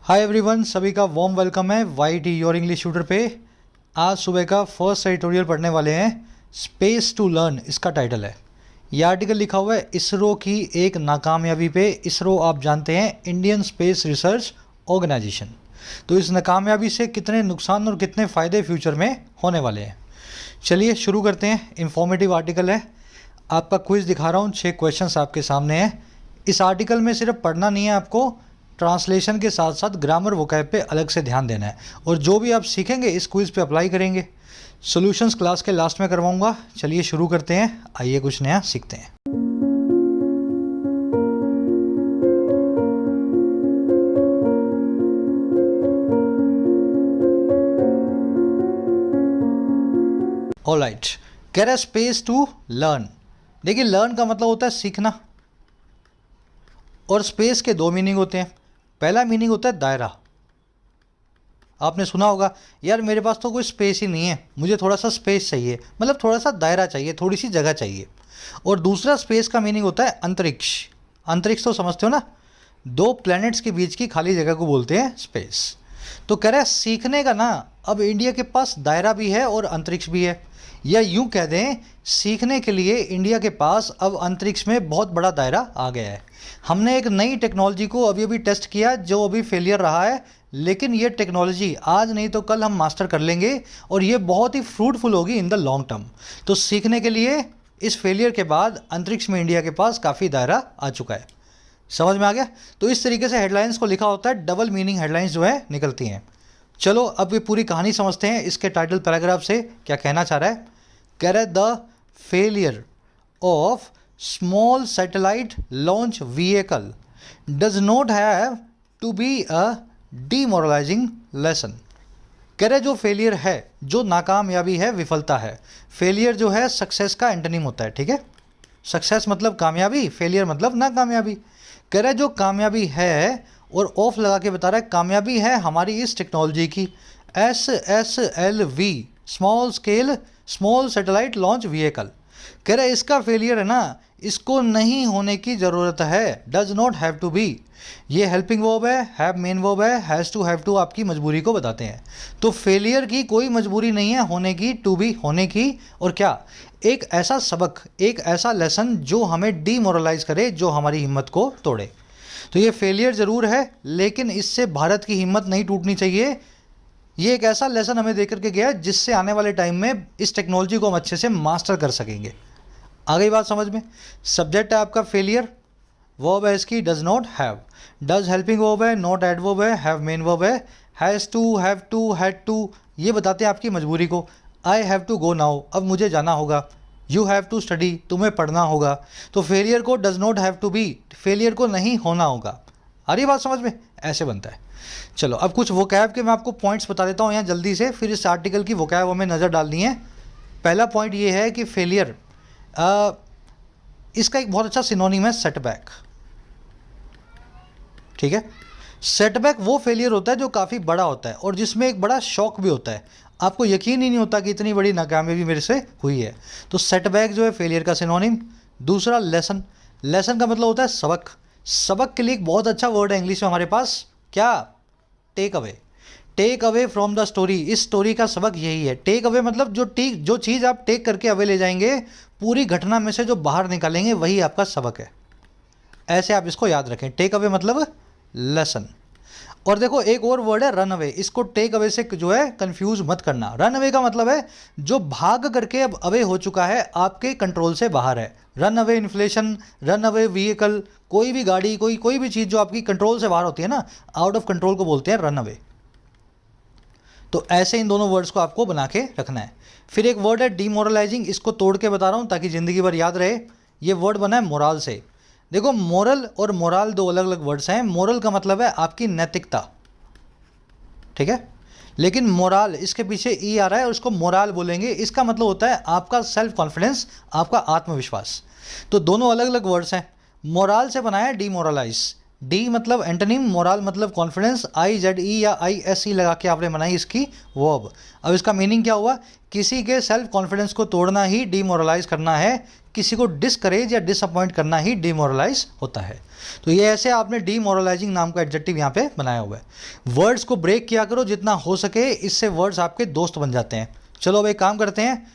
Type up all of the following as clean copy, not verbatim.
हाय everyone, सभी का warm welcome है Y T your English tutor पे। आज सुबह का फर्स्ट एडिटोरियल पढ़ने वाले हैं। स्पेस टू लर्न इसका टाइटल है। यह आर्टिकल लिखा हुआ है इसरो की एक नाकामयाबी पे। इसरो आप जानते हैं इंडियन स्पेस रिसर्च ऑर्गेनाइजेशन। तो इस नाकामयाबी से कितने नुकसान और कितने फ़ायदे फ्यूचर में होने वाले हैं, चलिए शुरू करते हैं। इंफॉर्मेटिव आर्टिकल है। आपका क्विज़ दिखा रहा हूँ, 6 क्वेश्चंस आपके सामने हैं। इस आर्टिकल में सिर्फ पढ़ना नहीं है, आपको ट्रांसलेशन के साथ साथ ग्रामर वोकैब पे अलग से ध्यान देना है, और जो भी आप सीखेंगे इस क्विज़ पे अप्लाई करेंगे। सॉल्यूशंस क्लास के लास्ट में करवाऊंगा। चलिए शुरू करते हैं, आइए कुछ नया सीखते हैं। ऑलराइट, कह रहा है स्पेस टू लर्न। देखिए, लर्न का मतलब होता है सीखना, और स्पेस के 2 मीनिंग होते हैं। पहला मीनिंग होता है दायरा। आपने सुना होगा, यार मेरे पास तो कोई स्पेस ही नहीं है, मुझे थोड़ा सा स्पेस चाहिए, मतलब थोड़ा सा दायरा चाहिए, थोड़ी सी जगह चाहिए। और दूसरा स्पेस का मीनिंग होता है अंतरिक्ष। अंतरिक्ष तो समझते हो ना, 2 प्लैनेट्स के बीच की खाली जगह को बोलते हैं स्पेस। तो कह रहा है सीखने का ना, अब इंडिया के पास दायरा भी है और अंतरिक्ष भी है, या यूं कह दें सीखने के लिए इंडिया के पास अब अंतरिक्ष में बहुत बड़ा दायरा आ गया है। हमने एक नई टेक्नोलॉजी को अभी टेस्ट किया जो अभी फेलियर रहा है, लेकिन ये टेक्नोलॉजी आज नहीं तो कल हम मास्टर कर लेंगे और ये बहुत ही फ्रूटफुल होगी इन द लॉन्ग टर्म। तो सीखने के लिए इस फेलियर के बाद अंतरिक्ष में इंडिया के पास काफ़ी दायरा आ चुका है। समझ में आ गया? तो इस तरीके से हेडलाइंस को लिखा होता है, डबल मीनिंग हेडलाइंस जो है निकलती हैं। चलो अब ये पूरी कहानी समझते हैं, इसके टाइटल पैराग्राफ से क्या कहना चाह रहा है। कह रहा है the failure of small satellite launch vehicle does not have to be a demoralising lesson. कह रहे जो फेलियर है, जो नाकामयाबी है, विफलता है। फेलियर जो है सक्सेस का एंटोनिम होता है, ठीक है। सक्सेस मतलब कामयाबी, फेलियर मतलब नाकामयाबी। कह रहे जो कामयाबी है, और ऑफ लगा के बता रहा है कामयाबी है हमारी इस टेक्नोलॉजी की, SSLV small satellite launch vehicle. कह रहे इसका फेलियर है ना, इसको नहीं होने की ज़रूरत है। Does not have to be, ये हेल्पिंग वर्ब है, हैव मेन वर्ब है, हैज़ टू हैव टू आपकी मजबूरी को बताते हैं। तो फेलियर की कोई मजबूरी नहीं है होने की, टू बी होने की। और क्या, एक ऐसा सबक, एक ऐसा लेसन जो हमें डीमोरलाइज करे, जो हमारी हिम्मत को तोड़े। तो ये फेलियर ज़रूर है, लेकिन इससे भारत की हिम्मत नहीं टूटनी चाहिए। ये एक ऐसा लेसन हमें देकर के गया जिससे आने वाले टाइम में इस टेक्नोलॉजी को हम अच्छे से मास्टर कर सकेंगे। आ गई बात समझ में? सब्जेक्ट है आपका फेलियर, वर्ब है इसकी does not have, does helping verb है, नॉट एडवर्ब है, हैव मेन वर्ब है, has to, have to, had to ये बताते हैं आपकी मजबूरी को। I have to go now, अब मुझे जाना होगा। यू हैव टू स्टडी, तुम्हें पढ़ना होगा। तो फेलियर को does not have to be, failure को नहीं होना होगा। आ रही बात समझ में? ऐसे बनता है। चलो अब कुछ वोकैब के मैं आपको पॉइंट्स बता देता हूँ यहाँ जल्दी से, फिर इस आर्टिकल की वोकैब हमें नज़र डालनी है। पहला पॉइंट ये है कि फेलियर, इसका एक बहुत अच्छा सिनोनिम है सेटबैक, ठीक है। सेटबैक वो फेलियर होता है जो काफ़ी बड़ा होता है और जिसमें एक बड़ा शॉक भी होता है, आपको यकीन ही नहीं होता कि इतनी बड़ी नाकामयाबी मेरे से हुई है। तो सेटबैक जो है फेलियर का सिनोनिम। दूसरा लेसन, लेसन का मतलब होता है सबक। सबक के लिए एक बहुत अच्छा वर्ड है इंग्लिश में हमारे पास, क्या? Take away. Take away from the story, इस स्टोरी का सबक यही है। टेक अवे मतलब जो चीज़ आप टेक करके अवे ले जाएंगे, पूरी घटना में से जो बाहर निकालेंगे वही आपका सबक है। ऐसे आप इसको याद रखें, टेक अवे मतलब लेसन। और देखो एक और वर्ड है रन अवे, इसको टेक अवे से जो है कंफ्यूज मत करना। रन अवे का मतलब है जो भाग करके अब अवे हो चुका है, आपके कंट्रोल से बाहर है। Run away inflation, run away vehicle, कोई भी गाड़ी, कोई भी चीज़ जो आपकी कंट्रोल से बाहर होती है ना, आउट ऑफ कंट्रोल को बोलते हैं रन अवे। तो ऐसे इन दोनों वर्ड्स को आपको बना के रखना है। फिर एक वर्ड है डीमोरलाइजिंग, इसको तोड़ के बता रहा हूँ ताकि ज़िंदगी भर याद रहे। ये वर्ड बना है मोराल से। देखो मोरल और मोराल 2 अलग अलग वर्ड्स हैं। मोरल का मतलब है आपकी नैतिकता, ठीक है, लेकिन मोराल इसके पीछे ई आ रहा है और उसको मोराल बोलेंगे। इसका मतलब होता है आपका सेल्फ कॉन्फिडेंस, आपका आत्मविश्वास। तो दोनों अलग अलग वर्ड्स हैं। मोराल से बनाया डीमोरलाइज, डी मतलब एंटोनिम, मोरल मतलब कॉन्फिडेंस, IZE या ISE लगा के आपने बनाई इसकी वर्ब। अब इसका मीनिंग क्या हुआ? किसी के सेल्फ कॉन्फिडेंस को तोड़ना ही डीमोरलाइज करना है, किसी को डिस्करेज या डिसअपॉइंट करना ही डीमोरलाइज होता है। तो ये ऐसे आपने डीमोरलाइजिंग नाम का एडजेक्टिव यहाँ पे बनाया हुआ है। वर्ड्स को ब्रेक किया करो जितना हो सके, इससे वर्ड्स आपके दोस्त बन जाते हैं। चलो अब एक काम करते हैं,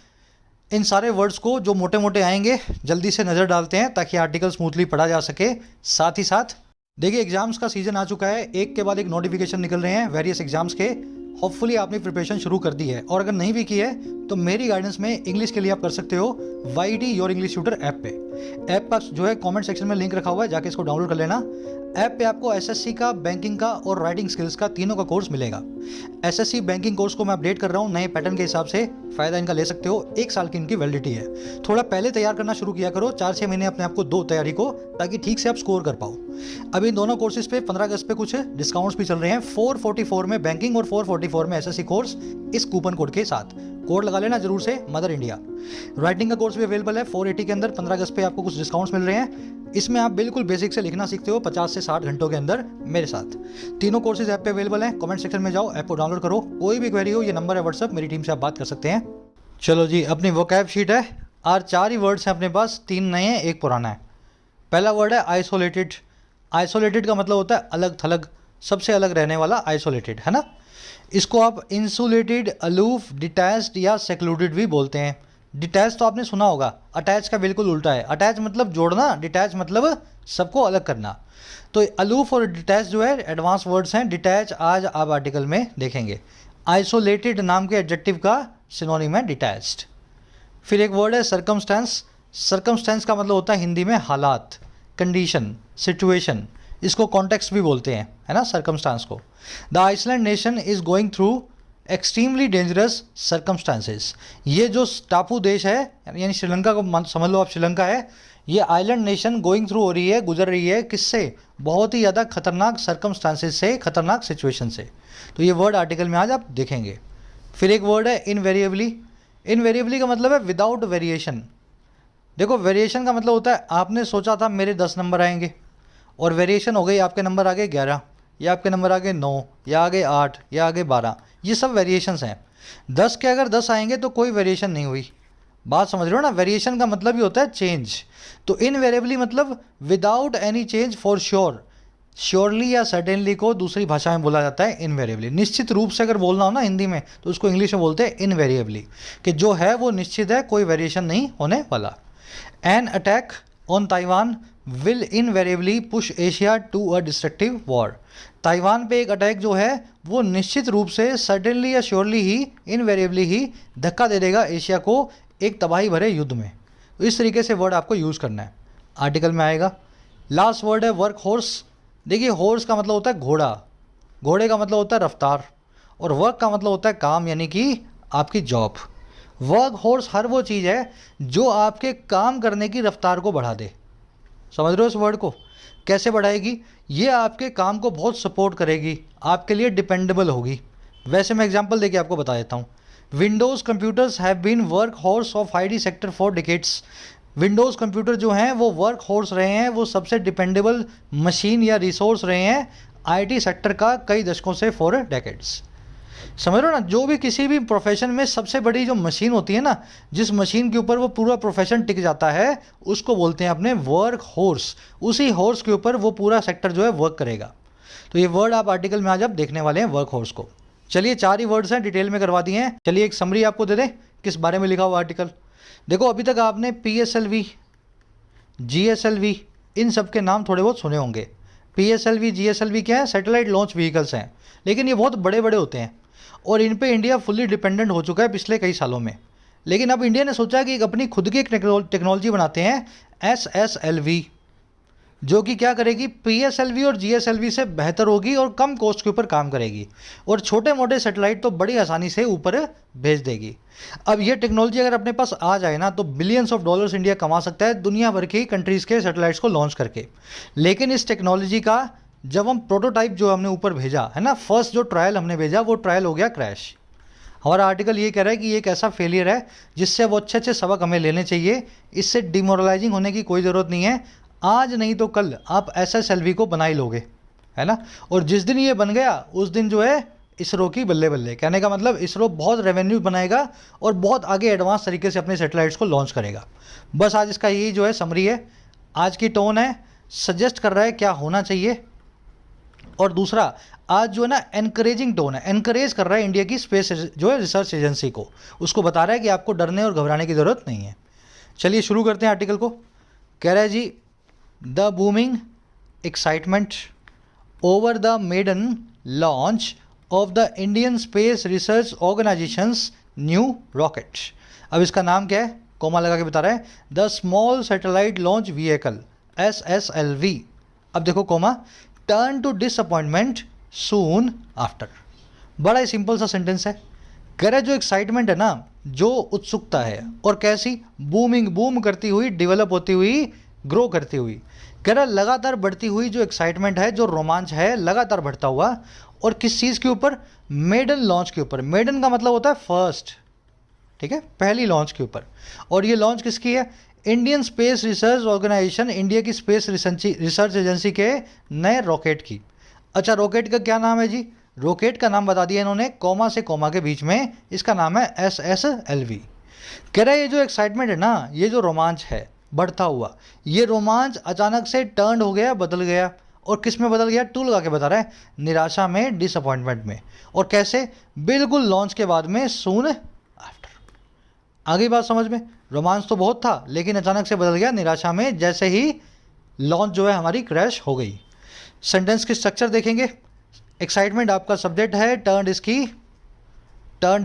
इन सारे वर्ड्स को जो मोटे मोटे आएंगे जल्दी से नज़र डालते हैं ताकि आर्टिकल स्मूथली पढ़ा जा सके। साथ ही साथ देखिए एग्जाम्स का सीज़न आ चुका है, एक के बाद एक नोटिफिकेशन निकल रहे हैं वेरियस एग्जाम्स के। होपफुली आपने प्रिपरेशन शुरू कर दी है, और अगर नहीं भी की है तो मेरी गाइडेंस में इंग्लिश के लिए आप कर सकते हो YT your English tutor app पे। ऐप का जो है कमेंट सेक्शन में लिंक रखा हुआ है, जाके इसको डाउनलोड कर लेना। ऐप पे आपको SSC का, बैंकिंग का और राइटिंग स्किल्स का तीनों का कोर्स मिलेगा। SSC बैंकिंग कोर्स को मैं अपडेट कर रहा हूँ नए पैटर्न के हिसाब से, फ़ायदा इनका ले सकते हो। 1 साल की इनकी वैलिडिटी है। थोड़ा पहले तैयार करना शुरू किया करो, 4-6 महीने अपने आप को दो तैयारी को, ताकि ठीक से आप स्कोर कर पाओ। अभी इन दोनों कोर्सेज पे 15 अगस्त पे कुछ डिस्काउंट्स भी चल रहे हैं। 444 में बैंकिंग और 444 में SSC कोर्स, इस कूपन कोड के साथ। कोड लगा लेना जरूर से, मदर इंडिया। राइटिंग का कोर्स भी अवेलेबल है 480 के अंदर। 15 अगस्त पे आपको कुछ डिस्काउंट्स मिल रहे हैं। इसमें आप बिल्कुल बेसिक से लिखना सीखते हो 50 से 60 घंटों के अंदर मेरे साथ। तीनों कोर्सेज ऐप पे अवेलेबल हैं। कमेंट सेक्शन में जाओ, ऐप को डाउनलोड करो। कोई भी क्वेरी हो, ये नंबर है व्हाट्सअप, मेरी टीम से आप बात कर सकते हैं। चलो जी, अपनी वोकैब शीट है। आज 4 ही वर्ड्स हैं अपने पास, 3 नए हैं, 1 पुराना है। पहला वर्ड है आइसोलेटेड। आइसोलेटेड का मतलब होता है अलग थलग, सबसे अलग रहने वाला, आइसोलेटेड, है ना। इसको आप इंसुलेटेड, अलूफ, डिटैच्ड या सेक्लूडेड भी बोलते हैं। डिटैच तो आपने सुना होगा, अटैच का बिल्कुल उल्टा है। अटैच मतलब जोड़ना, डिटैच मतलब सबको अलग करना। तो अलूफ और डिटैच जो है एडवांस वर्ड्स हैं। डिटैच आज आप आर्टिकल में देखेंगे। आइसोलेटेड नाम के एडजेक्टिव का सिनोनिम है डिटैच्ड। फिर एक वर्ड है सर्कमस्टेंस। सर्कमस्टेंस का मतलब होता है हिंदी में हालात, कंडीशन, सिचुएशन। इसको कॉन्टेक्स्ट भी बोलते हैं, है ना, सर्कमस्टांस को। The island nation is going through extremely dangerous circumstances. ये जो टापू देश है, यानी श्रीलंका को समझ लो आप, श्रीलंका है, ये आइलैंड नेशन गोइंग थ्रू हो रही है, गुजर रही है किससे? बहुत ही ज़्यादा खतरनाक सर्कमस्टांसेस से, खतरनाक सिचुएशन से। तो ये वर्ड आर्टिकल में आज आप देखेंगे। फिर एक वर्ड है इनवेरिएबली। इनवेरिएबली का मतलब है विदाउट वेरिएशन। देखो, वेरिएशन का मतलब होता है आपने सोचा था मेरे 10 नंबर आएंगे, और वेरिएशन हो गई, आपके नंबर आ गए 11, या आपके नंबर आ गए 9, या आ गए 8, या आ गए 12। ये सब वेरिएशंस हैं। 10 के अगर 10 आएंगे तो कोई वेरिएशन नहीं हुई। बात समझ रहे हो ना? वेरिएशन का मतलब ही होता है चेंज। तो इनवेरिएबली मतलब without any change, for sure. Surely या सर्टेनली को दूसरी भाषा में बोला जाता है इनवेरिएबली। निश्चित रूप से अगर बोलना हो ना हिंदी में, तो उसको इंग्लिश में बोलते हैं इनवेरिएबली, कि जो है वो निश्चित है, कोई वेरिएशन नहीं होने वाला। An attack on Taiwan will invariably push Asia to a destructive war. Taiwan पे एक अटैक जो है वो निश्चित रूप से, सर्टेनली या श्योरली ही, इनवेरिएबली ही धक्का दे देगा एशिया को एक तबाही भरे युद्ध में। तो इस तरीके से वर्ड आपको यूज़ करना है, आर्टिकल में आएगा। लास्ट वर्ड है वर्क हॉर्स। देखिए, हॉर्स का मतलब होता है घोड़ा, घोड़े का मतलब होता है रफ्तार, और वर्क का मतलब होता है काम, यानी कि आपकी जॉब। वर्क हॉर्स हर वो चीज़ है जो आपके काम करने की रफ्तार को बढ़ा दे। समझ रहे हो इस वर्ड को? कैसे बढ़ाएगी? ये आपके काम को बहुत सपोर्ट करेगी, आपके लिए डिपेंडेबल होगी। वैसे मैं एग्जांपल देके आपको बता देता हूँ। Windows computers have been workhorse of IT sector for decades. Windows computer जो हैं वो वर्क हॉर्स रहे हैं, वो सबसे डिपेंडेबल मशीन या रिसोर्स रहे हैं आईटी सेक्टर का कई दशकों से, फॉर डेकेड्स। समझ रहे हो ना? जो भी किसी भी प्रोफेशन में सबसे बड़ी जो मशीन होती है ना, जिस मशीन के ऊपर वो पूरा प्रोफेशन टिक जाता है, उसको बोलते हैं अपने वर्क हॉर्स। उसी हॉर्स के ऊपर वो पूरा सेक्टर जो है वर्क करेगा। तो ये वर्ड आप आर्टिकल में आज आप देखने वाले हैं, वर्क हॉर्स को। चलिए, 4 ही वर्ड्स हैं, डिटेल में करवा दिए हैं। चलिए एक समरी आपको दे दें किस बारे में लिखा हुआ आर्टिकल। देखो, अभी तक आपने PSLV, GSLV, इन सब के नाम थोड़े बहुत सुने होंगे। PSLV, GSLV क्या है? सैटेलाइट लॉन्च व्हीकल्स हैं, लेकिन ये बहुत बड़े बड़े होते हैं, और इन पे इंडिया फुल्ली डिपेंडेंट हो चुका है पिछले कई सालों में। लेकिन अब इंडिया ने सोचा कि एक अपनी खुद की एक टेक्नोलॉजी बनाते हैं, SSLV, जो कि क्या करेगी? PSLV और GSLV से बेहतर होगी और कम कॉस्ट के ऊपर काम करेगी, और छोटे मोटे सैटेलाइट तो बड़ी आसानी से ऊपर भेज देगी। अब ये टेक्नोलॉजी अगर अपने पास आ जाए ना, तो बिलियंस ऑफ डॉलर्स इंडिया कमा सकता है दुनिया भर की कंट्रीज़ के सैटेलाइट्स को लॉन्च करके। लेकिन इस टेक्नोलॉजी का जब हम प्रोटोटाइप जो हमने ऊपर भेजा है ना, फर्स्ट जो ट्रायल हमने भेजा, वो ट्रायल हो गया क्रैश। हमारा आर्टिकल ये कह रहा है कि ये एक ऐसा फेलियर है जिससे वो अच्छे अच्छे सबक हमें लेने चाहिए। इससे डिमोरलाइजिंग होने की कोई ज़रूरत नहीं है। आज नहीं तो कल आप SSLV को बना ही लोगे, है ना। और जिस दिन ये बन गया उस दिन जो है इसरो की बल्ले बल्ले। कहने का मतलब इसरो बहुत रेवेन्यू बनाएगा और बहुत आगे एडवांस तरीके से अपने सैटेलाइट्स को लॉन्च करेगा। बस आज इसका यही जो है समरी है, आज की टोन है, सजेस्ट कर रहा है क्या होना चाहिए। और दूसरा आज जो है ना एनकरेजिंग टोन है, एनकरेज कर रहा है इंडिया की स्पेस जो है रिसर्च एजेंसी को, उसको बता रहा है कि आपको डरने और घबराने की ज़रूरत नहीं है। चलिए शुरू करते हैं आर्टिकल को। कह रहा है जी, the booming excitement over the maiden launch of the Indian space research organisation's new rocket. अब इसका नाम क्या है, कोमा लगा के बता रहा है, the small satellite launch vehicle SSLV। अब देखो comma, turn to disappointment soon after. बड़ा ही सिंपल सा सेंटेंस है। कह रहा है जो एक्साइटमेंट है ना, जो उत्सुकता है, और कैसी बूमिंग, बूम करती हुई, डेवलप होती हुई, ग्रो करती हुई। कह रहा है लगातार बढ़ती हुई जो एक्साइटमेंट है, जो रोमांच है, लगातार बढ़ता हुआ। और किस चीज़ के ऊपर, मेडन लॉन्च के ऊपर। मेडन का मतलब होता है फर्स्ट, ठीक है, पहली लॉन्च के ऊपर। और ये लॉन्च किसकी है, Indian space research organisation, India की स्पेस रिसर्च एजेंसी के नए रॉकेट की। अच्छा, रॉकेट का क्या नाम है जी, रॉकेट का नाम बता दिया इन्होंने, कॉमा से कॉमा के बीच में, इसका नाम है SSLV। कह रहा है ये जो एक्साइटमेंट है ना, ये जो रोमांच है बढ़ता हुआ, ये रोमांच अचानक से टर्न हो गया, बदल गया। और किस में बदल गया, टू लगा के बता रहा है, निराशा में, डिसअपॉइंटमेंट में। और कैसे, बिल्कुल लॉन्च के बाद में, सून आफ्टर। आगे बात समझ में, रोमांच तो बहुत था लेकिन अचानक से बदल गया निराशा में, जैसे ही लॉन्च जो है हमारी क्रैश हो गई। सेंटेंस की स्ट्रक्चर देखेंगे, एक्साइटमेंट आपका सब्जेक्ट है, टर्न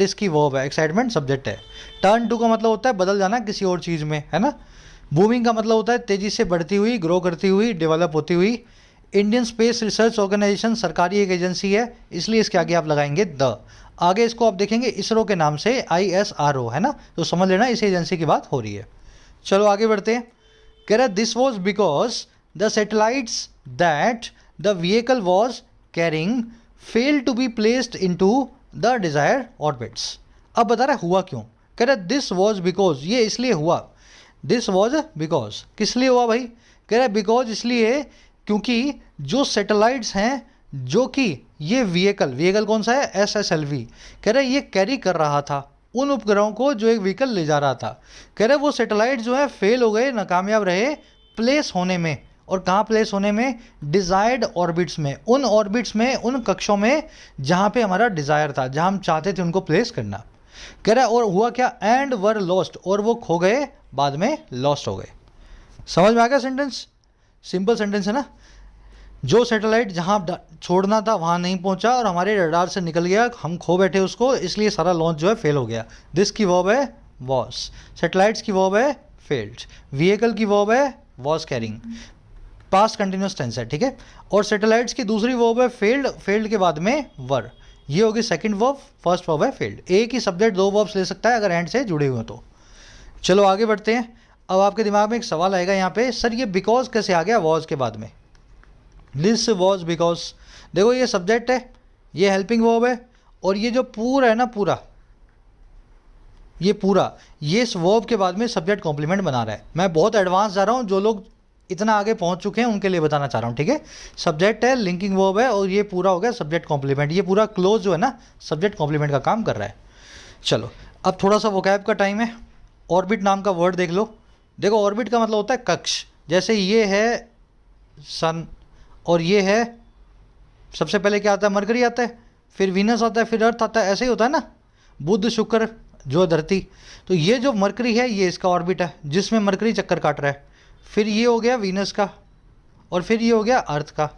इसकी वर्ब है, एक्साइटमेंट सब्जेक्ट है। टर्न टू का मतलब होता है बदल जाना किसी और चीज़ में, है ना। बूमिंग का मतलब होता है तेज़ी से बढ़ती हुई, ग्रो करती हुई, डेवलप होती हुई। इंडियन स्पेस रिसर्च ऑर्गेनाइजेशन सरकारी एक एजेंसी है, इसलिए इसके आगे आप लगाएंगे द। आगे इसको आप देखेंगे इसरो के नाम से, ISRO, है ना, तो समझ लेना इसी एजेंसी की बात हो रही है। चलो आगे बढ़ते हैं। कह रहा है this was because the satellites that the vehicle was carrying fail to be placed into the desire orbits. अब बता रहा है हुआ क्यों। कह रहा है दिस वॉज बिकॉज, ये इसलिए हुआ, दिस वॉज बिकॉज, किस लिए हुआ भाई। कह रहा है बिकॉज इसलिए क्योंकि जो सैटेलाइट्स हैं, जो कि ये व्हीकल कौन सा है, SSLV। कह रहा है ये कैरी कर रहा था उन उपग्रहों को जो एक व्हीकल ले जा रहा था। कह रहे वो सैटेलाइट जो है फेल हो गए, नाकामयाब रहे प्लेस होने में। और कहाँ प्लेस होने में, डिज़ायर्ड ऑर्बिट्स में, उन ऑर्बिट्स में, उन कक्षों में जहाँ पे हमारा डिज़ायर था, जहाँ हम चाहते थे उनको प्लेस करना। कह रहा है और हुआ क्या, एंड वर लॉस्ट, और वो खो गए, बाद में लॉस्ट हो गए। समझ में आ गया सेंटेंस, सिंपल सेंटेंस है ना। जो सैटेलाइट जहाँ छोड़ना था वहाँ नहीं पहुँचा और हमारे रडार से निकल गया, हम खो बैठे उसको, इसलिए सारा लॉन्च जो है फेल हो गया। दिस की वर्ब है वॉज, सैटेलाइट्स की वर्ब है फेल्ड, व्हीकल की वर्ब है was carrying, past continuous tense है, ठीक है। और सैटेलाइट्स की दूसरी वर्ब है फेल्ड, फेल्ड के बाद में वर, ये होगी सेकंड वर्ब, फर्स्ट वर्ब है फेल्ड। एक ही सब्जेक्ट दो वर्ब्स ले सकता है अगर एंड से जुड़े हुए तो। चलो आगे बढ़ते हैं। अब आपके दिमाग में एक सवाल आएगा यहाँ पे, सर ये बिकॉज कैसे आ गया वॉज के बाद में। दिस वॉज बिकॉज, देखो ये सब्जेक्ट है, ये हेल्पिंग वर्ब है, और ये जो पूरा है ना, पूरा ये इस वर्ब के बाद में सब्जेक्ट कॉम्प्लीमेंट बना रहा है। मैं बहुत एडवांस जा रहा हूँ, जो लोग इतना आगे पहुँच चुके हैं उनके लिए बताना चाह रहा हूँ, ठीक है। सब्जेक्ट है, लिंकिंग वर्ब है, और ये पूरा हो गया सब्जेक्ट कॉम्प्लीमेंट। ये पूरा क्लोज जो है ना सब्जेक्ट कॉम्प्लीमेंट का काम कर रहा है। चलो अब थोड़ा सा वोकैब का टाइम है। ऑर्बिट नाम का वर्ड देख लो। देखो ऑर्बिट का मतलब होता है कक्ष, जैसे ये है सन और ये है, सबसे पहले क्या आता है, मरकरी आता है, फिर वीनस आता है, फिर अर्थ आता है, ऐसे ही होता है ना, बुध शुक्र जो धरती। तो ये जो मरकरी है ये इसका ऑर्बिट है जिसमें मरकरी चक्कर काट रहा है, फिर ये हो गया वीनस का, और फिर ये हो गया अर्थ का।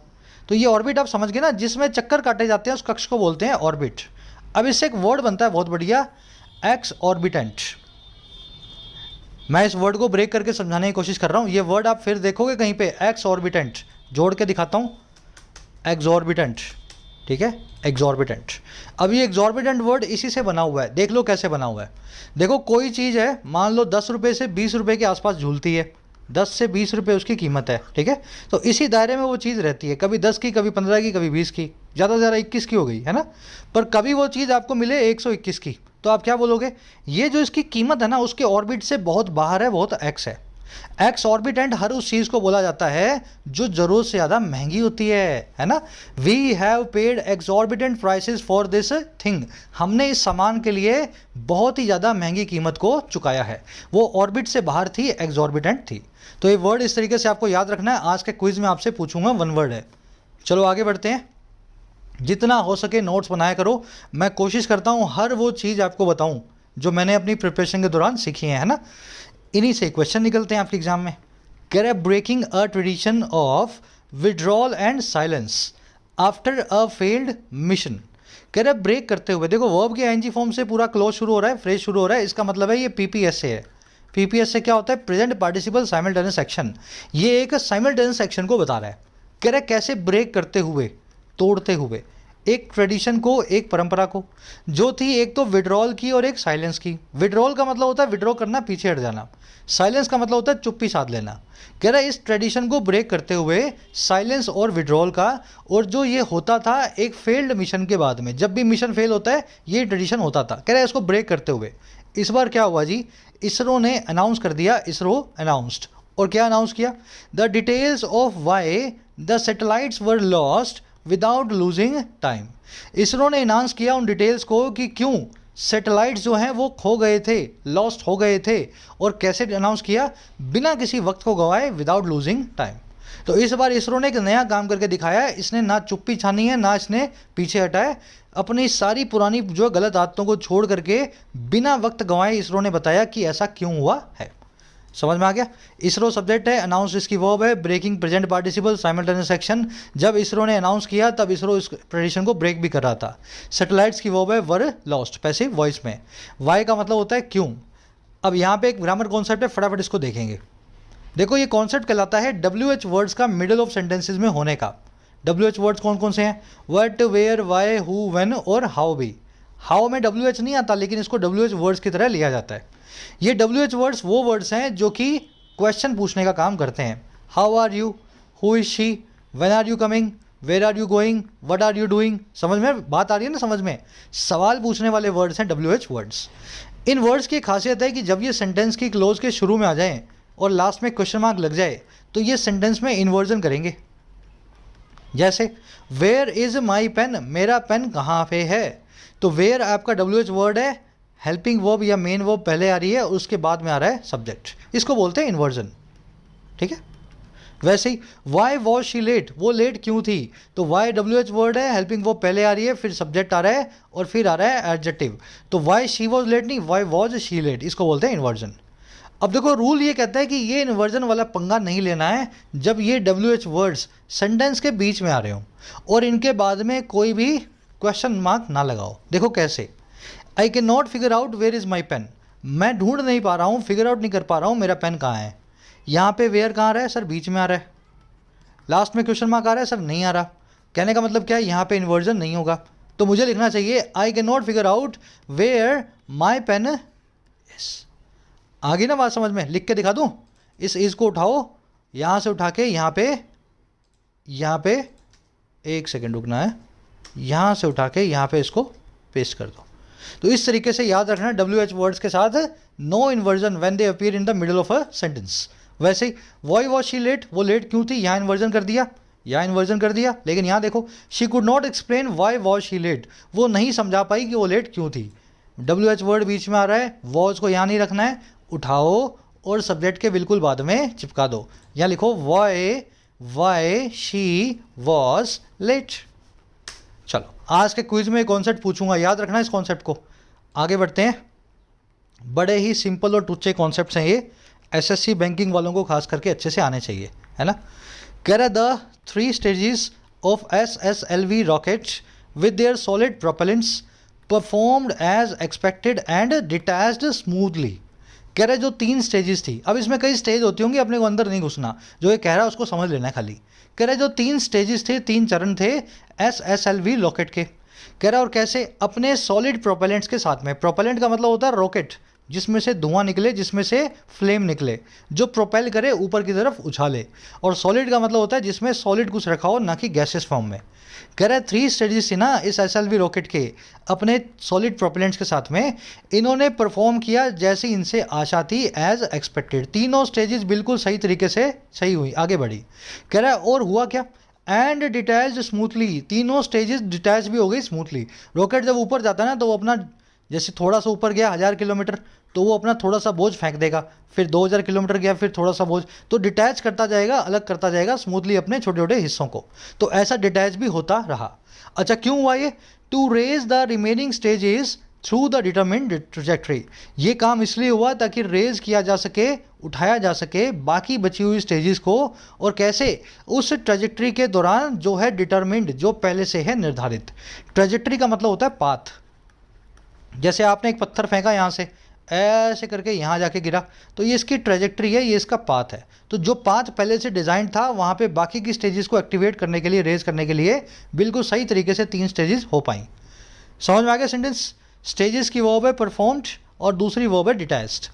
तो ये ऑर्बिट आप समझ गए ना, जिसमें चक्कर काटे जाते हैं उस कक्ष को बोलते हैं ऑर्बिट। अब इससे एक वर्ड बनता है बहुत बढ़िया, एक्स ऑर्बिटेंट। मैं इस वर्ड को ब्रेक करके समझाने की कोशिश कर रहा हूँ। ये वर्ड आप फिर देखोगे कहीं पे, एक्स ऑर्बिटेंट, जोड़ के दिखाता हूँ, एग्जॉर्बिटेंट, ठीक है, एग्जॉर्बिटेंट। अब ये एग्जॉर्बिटेंट वर्ड इसी से बना हुआ है, देख लो कैसे बना हुआ है। देखो कोई चीज़ है, मान लो 10 रुपये से 20 रुपये के आसपास झूलती है, 10 से 20 रुपये उसकी कीमत है, ठीक है। तो इसी दायरे में वो चीज़ रहती है, कभी 10 की, कभी 15 की, कभी 20 की, ज़्यादा से ज़्यादा 21 की हो गई, है ना। पर कभी वो चीज़ आपको मिले 121 की, तो आप क्या बोलोगे, ये जो इसकी कीमत है ना उसके ऑर्बिट से बहुत बाहर है, बहुत एक्स है। एक्सॉर्बिटेंट हर उस चीज़ को बोला जाता है जो ज़रूरत से ज़्यादा महंगी होती है ना। We have paid exorbitant prices for this thing, हमने इस सामान के लिए बहुत ही ज़्यादा महंगी कीमत को चुकाया है। वो ऑर्बिट से बाहर थी, एक्सॉर्बिटेंट थी। तो ये वर्ड इस तरीके से आपको याद रखना है। आज के क्विज में आपसे पूछूंगा, वन वर्ड है। चलो आगे बढ़ते हैं। जितना हो सके नोट्स बनाया करो। मैं कोशिश करता हूँ हर वो चीज़ आपको बताऊँ जो मैंने अपनी प्रिपरेशन के दौरान सीखी है ना। इन्हीं से क्वेश्चन निकलते हैं आपके एग्जाम में। कह रहे breaking a tradition of withdrawal and silence after a failed mission. कह रहे ब्रेक करते हुए, देखो वर्ब के आईएनजी फॉर्म से पूरा क्लोज शुरू हो रहा है, फ्रेज शुरू हो रहा है, इसका मतलब है ये पीपीएस से है। पीपीएस से क्या होता है? Present participle simultaneous action. ये एक साइमल्टेनियस एक्शन को बता रहा है। कह रहे कैसे ब्रेक करते हुए, तोड़ते हुए एक ट्रेडिशन को, एक परंपरा को, जो थी एक तो विड्रॉल की और एक साइलेंस की। विड्रॉल का मतलब होता है विड्रॉ करना, पीछे हट जाना। साइलेंस का मतलब होता है चुप्पी साध लेना। कह रहा है इस ट्रेडिशन को ब्रेक करते हुए साइलेंस और विड्रॉल का, और जो ये होता था एक फेल्ड मिशन के बाद में, जब भी मिशन फेल होता है ये ट्रेडिशन होता था। कह रहा है इसको ब्रेक करते हुए इस बार क्या हुआ जी, इसरो ने अनाउंस कर दिया, इसरो अनाउंस्ड। और क्या अनाउंस किया? The details of why the satellites were lost without losing time. ISRO ने अनाउंस किया उन डिटेल्स को कि क्यों सैटेलाइट्स जो हैं वो खो गए थे, लॉस्ट हो गए थे, और कैसे अनाउंस किया? बिना किसी वक्त को गवाए, विदाउट लूजिंग टाइम। तो इस बार इसरो ने एक नया काम करके दिखाया है। इसने ना चुप्पी छानी है, ना इसने पीछे हटाए। अपनी सारी पुरानी जो गलत आदतों को छोड़ करके बिना वक्त गंवाए इसरो ने बताया कि ऐसा क्यों हुआ है। समझ में आ गया? इसरो सब्जेक्ट है, अनाउंस इसकी वर्ब है, breaking present participle simultaneous action. जब इसरो ने अनाउंस किया तब इसरो इस ट्रेडिशन को ब्रेक भी कर रहा था। सैटेलाइट्स की वर्ब है वर लॉस्ट, पैसिव वॉइस में। वाई का मतलब होता है क्यों। अब यहाँ पे एक ग्रामर कॉन्सेप्ट है, फटाफट इसको देखेंगे। देखो ये कॉन्सेप्ट कहलाता है WH वर्ड्स का मिडिल ऑफ सेंटेंसेज में होने का। WH वर्ड्स कौन कौन से हैं? What, where, why, who, when और हाउ भी। हाउ में WH नहीं आता, लेकिन इसको WH वर्ड्स की तरह लिया जाता है। ये WH वर्ड्स वो वर्ड्स हैं जो कि क्वेश्चन पूछने का काम करते हैं। How are you, who is she, when are you coming, where are you going, what are you doing. समझ में बात आ रही है ना? समझ में सवाल पूछने वाले वर्ड्स हैं WH वर्ड्स। इन वर्ड्स की खासियत है कि जब ये सेंटेंस की क्लोज के शुरू में आ जाएं और लास्ट में क्वेश्चन मार्क लग जाए तो ये सेंटेंस में इन्वर्जन करेंगे। जैसे वेयर इज माई पेन, मेरा पेन कहाँ पे है। तो वेयर आपका WH वर्ड है, हेल्पिंग वर्ब या मेन वर्ब पहले आ रही है, उसके बाद में आ रहा है सब्जेक्ट। इसको बोलते हैं इन्वर्जन। ठीक है। वैसे ही वाई वॉज शी लेट, वो लेट क्यों थी। तो वाई WH वर्ड है, हेल्पिंग वर्ब पहले आ रही है, फिर सब्जेक्ट आ रहा है और फिर आ रहा है एडजेक्टिव। तो वाई शी वॉज लेट नहीं, वाई वॉज शी लेट, इसको बोलते हैं इन्वर्जन। अब देखो रूल ये कहता है कि ये इन्वर्जन वाला पंगा नहीं लेना है जब ये WH वर्ड्स सेंटेंस के बीच में आ रहे हो और इनके बाद में कोई भी क्वेश्चन मार्क ना लगाओ। देखो कैसे, I can not figure out where is my pen, मैं ढूंढ नहीं पा रहा हूँ, फिगर आउट नहीं कर पा रहा हूँ मेरा पेन कहाँ है। यहाँ पे वेयर कहाँ आ रहा है सर, बीच में आ रहा है। लास्ट में क्वेश्चन मार्क आ रहा है सर, नहीं आ रहा। कहने का मतलब क्या है, यहाँ पे इन्वर्जन नहीं होगा। तो मुझे लिखना चाहिए I can not figure out where my pen. Yes, आगे ना बात समझ में, लिख के दिखा दूँ। इस इज को उठाओ, यहाँ से उठा के यहाँ पे एक सेकेंड रुकना है, यहाँ से उठा के यहाँ पे इसको पेस्ट कर दो। तो इस तरीके से याद रखना WH वर्ड्स के साथ no inversion when they appear in the middle of a sentence. वैसे ही वाई वॉज शी लेट, वो लेट क्यों थी, यहाँ इन्वर्जन कर दिया, यहाँ इन्वर्जन कर दिया। लेकिन यहाँ देखो she could not explain why was she late, वो नहीं समझा पाई कि वो लेट क्यों थी। WH वर्ड बीच में आ रहा है, वॉज को यहाँ नहीं रखना है, उठाओ और सब्जेक्ट के बिल्कुल बाद में चिपका दो। यहाँ लिखो वाई शी वॉज लेट। चलो आज के क्विज में कॉन्सेप्ट पूछूंगा, याद रखना इस कॉन्सेप्ट को। आगे बढ़ते हैं। बड़े ही सिंपल और टुच्चे कॉन्सेप्ट्स हैं ये, SSC बैंकिंग वालों को खास करके अच्छे से आने चाहिए, है ना। कह रहा the 3 stages of SSLV rocket with their solid propellants performed as expected and detached smoothly. कह रहा है जो 3 स्टेजेस थी, अब इसमें कई स्टेज होती होंगी, अपने को अंदर नहीं घुसना, जो ये कह रहा है उसको समझ लेना है खाली। कह रहा है जो 3 स्टेजेस थे, 3 चरण थे SSLV रॉकेट के। कह रहा है और कैसे, अपने सॉलिड प्रोपेलेंट्स के साथ में। प्रोपेलेंट का मतलब होता है रॉकेट, जिसमें से धुआं निकले, जिसमें से फ्लेम निकले, जो प्रोपेल करे, ऊपर की तरफ उछाले। और सॉलिड का मतलब होता है जिसमें सॉलिड कुछ रखा हो, ना कि गैसेस फॉर्म में। कह रहा है 3 स्टेजेस थी ना इस SLV रॉकेट के अपने सॉलिड प्रोपेलेंट्स के साथ में, इन्होंने परफॉर्म किया जैसे इनसे आशा थी, एज एक्सपेक्टेड। तीनों स्टेजेस बिल्कुल सही तरीके से सही हुई, आगे बढ़ी। कह रहा है और हुआ क्या, एंड डिटैच स्मूथली, तीनों स्टेजेस डिटैच भी हो गई स्मूथली। रॉकेट जब ऊपर जाता है ना तो वो अपना, जैसे थोड़ा सा ऊपर गया 1000 किलोमीटर तो वो अपना थोड़ा सा बोझ फेंक देगा, फिर 2000 किलोमीटर गया फिर थोड़ा सा बोझ, तो डिटैच करता जाएगा, अलग करता जाएगा स्मूथली अपने छोटे छोटे हिस्सों को। तो ऐसा डिटैच भी होता रहा। अच्छा क्यों हुआ ये, to raise the remaining stages through the determined trajectory. ये काम इसलिए हुआ ताकि रेज किया जा सके, उठाया जा सके बाकी बची हुई स्टेजेस को, और कैसे, उस ट्रैजेक्टरी के दौरान जो है डिटरमिन्ड, जो पहले से है निर्धारित। ट्रैजेक्टरी का मतलब होता है पाथ। जैसे आपने एक पत्थर फेंका यहाँ से ऐसे करके यहाँ जाके गिरा, तो ये इसकी ट्रैजेक्टरी है, ये इसका पाथ है। तो जो पाथ पहले से डिज़ाइन था वहाँ पे बाकी की स्टेजेस को एक्टिवेट करने के लिए, रेज करने के लिए बिल्कुल सही तरीके से 3 स्टेजेस हो पाई। समझ में आ गया सेंटेंस। स्टेजेस की वर्ब है परफॉर्म्ड और दूसरी वर्ब है डिटैच्ड।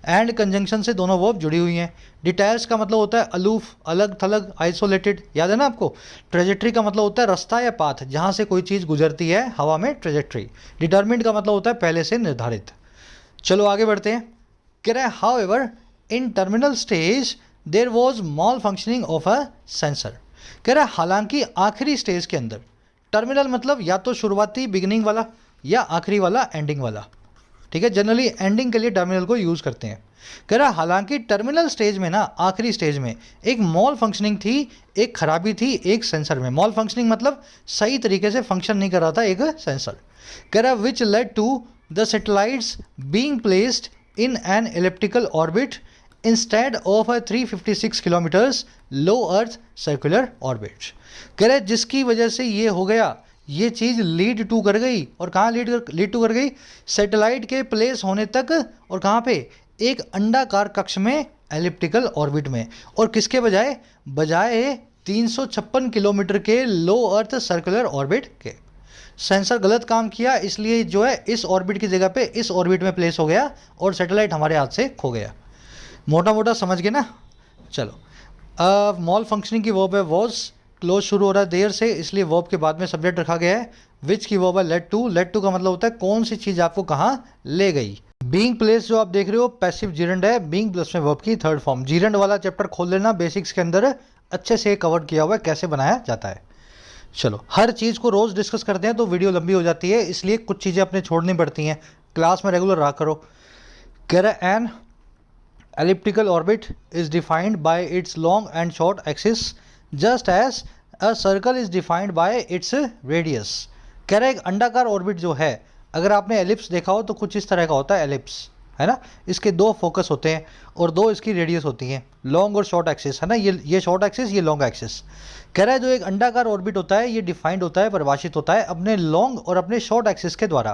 एंड कंजंक्शन से दोनों वर्ब जुड़ी हुई हैं। डिटैच का मतलब होता है अलूफ, अलग थलग, आइसोलेटेड, याद है ना आपको। ट्रेजेक्ट्री का मतलब होता है रास्ता या पाथ, जहाँ से कोई चीज़ गुजरती है हवा में, ट्रेजेक्ट्री। डिटरमिन्ड का मतलब होता है पहले से निर्धारित। चलो आगे बढ़ते हैं। कह रहा है how ever in terminal stage there was mall functioning of a sensor. कह रहा है हालांकि आखिरी स्टेज के अंदर, टर्मिनल मतलब या तो शुरुआती बिगिनिंग वाला या आखिरी वाला एंडिंग वाला, ठीक है। जनरली एंडिंग के लिए टर्मिनल को यूज़ करते हैं। कह रहा हालांकि टर्मिनल स्टेज में ना, आखिरी स्टेज में एक मॉल फंक्शनिंग थी, एक खराबी थी एक सेंसर में। मॉल फंक्शनिंग मतलब सही तरीके से फंक्शन नहीं कर रहा था एक सेंसर। कह रहा which led to the satellites being placed in an elliptical orbit instead of a 356 kilometres low earth circular orbit. कह रहे जिसकी वजह से ये हो गया, ये चीज़ लीड टू कर गई, और कहाँ लीड टू कर गई, सैटेलाइट के प्लेस होने तक, और कहाँ पे, एक अंडाकार कक्ष में, एलिप्टिकल ऑर्बिट में। और किसके बजाय, बजाय 356 किलोमीटर के लो अर्थ सर्कुलर ऑर्बिट के। सेंसर गलत काम किया, इसलिए जो है इस ऑर्बिट की जगह पे इस ऑर्बिट में प्लेस हो गया और सैटेलाइट हमारे हाथ से खो गया। मोटा मोटा समझ गए ना। चलो मॉल फंक्शनिंग की वर्ब है वॉज, क्लोज शुरू हो रहा है देर से, इसलिए वर्ब के बाद में सब्जेक्ट रखा गया है। विच की वर्ब है लेड टू। लेड टू का मतलब होता है कौन सी चीज़ आपको कहाँ ले गई। बीइंग प्लेस जो आप देख रहे हो पैसिव जीरेंड है, बीइंग प्लस में वर्ब की थर्ड फॉर्म। जीरेंड वाला चैप्टर खोल लेना, बेसिक्स के अंदर अच्छे से कवर किया हुआ है कैसे बनाया जाता है। चलो हर चीज़ को रोज़ डिस्कस करते हैं तो वीडियो लंबी हो जाती है, इसलिए कुछ चीज़ें अपने छोड़नी पड़ती हैं। क्लास में रेगुलर रहा करो। कह रहा N elliptical orbit is defined by its long and short axis just as a circle is defined by its radius। कह रहा है एक अंडाकार ऑर्बिट जो है, अगर आपने एलिप्स देखा हो तो कुछ इस तरह का होता है एलिप्स, है ना। इसके 2 फोकस होते हैं और 2 इसकी रेडियस होती हैं, लॉन्ग और शॉर्ट एक्सिस, है ना। ये शॉर्ट एक्सिस, ये लॉन्ग एक्सिस। कह रहा है जो एक अंडाकार ऑर्बिट होता है ये डिफाइंड होता है, परिभाषित होता है अपने लॉन्ग और अपने शॉर्ट एक्सिस के द्वारा।